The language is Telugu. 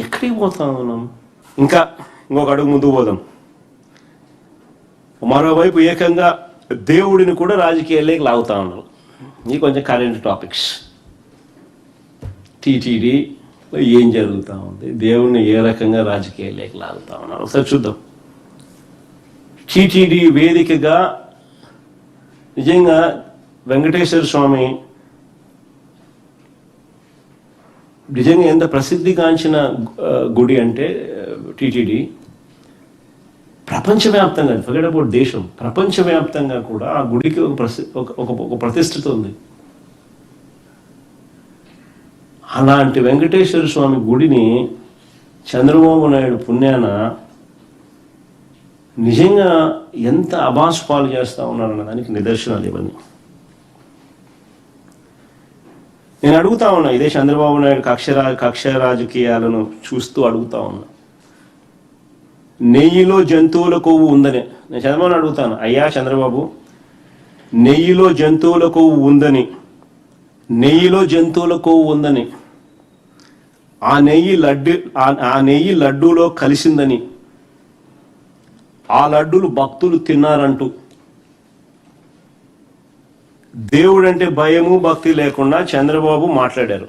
ఎక్కడికి పోతాం మనం? ఇంకొక అడుగు ముందుకు పోదాం. మరోవైపు ఏకంగా దేవుడిని కూడా రాజకీయాల్లోకి లాగుతా ఉన్నాం. ఇది కొంచెం కరెంట్ టాపిక్స్. టీటీడీలో ఏం జరుగుతూ ఉంది, దేవుడిని ఏ రకంగా రాజకీయాల్లోకి లాగుతా ఉన్నారు ఒకసారి చూద్దాం. టీటీడీ వేదికగా నిజంగా వెంకటేశ్వర స్వామి నిజంగా ఎంత ప్రసిద్ధిగాంచిన గుడి అంటే టీటీడీ ప్రపంచవ్యాప్తంగా, ఫర్గెట్ అబౌట్ దేశం, ప్రపంచవ్యాప్తంగా కూడా ఆ గుడికి ఒక ప్రతిష్ఠిత ఉంది. అలాంటి వెంకటేశ్వర స్వామి గుడిని చంద్రబాబు నాయుడు పుణ్యాన నిజంగా ఎంత అభాసుపాలు చేస్తూ ఉన్నారన్న దానికి నిదర్శనాలు ఇవన్నీ. నేను అడుగుతా ఉన్నా, ఇదే చంద్రబాబు నాయుడు కక్ష రాజకీయాలను చూస్తూ అడుగుతా ఉన్నా, నెయ్యిలో జంతువుల కొవ్వు ఉందని నేను చంద్రబాబు అడుగుతాను. అయ్యా చంద్రబాబు, నెయ్యిలో జంతువుల కొవ్వు ఉందని, ఆ నెయ్యి లడ్డూలో కలిసిందని, ఆ లడ్డూలు భక్తులు తిన్నారంటూ, దేవుడంటే భయము భక్తి లేకుండా చంద్రబాబు మాట్లాడారు.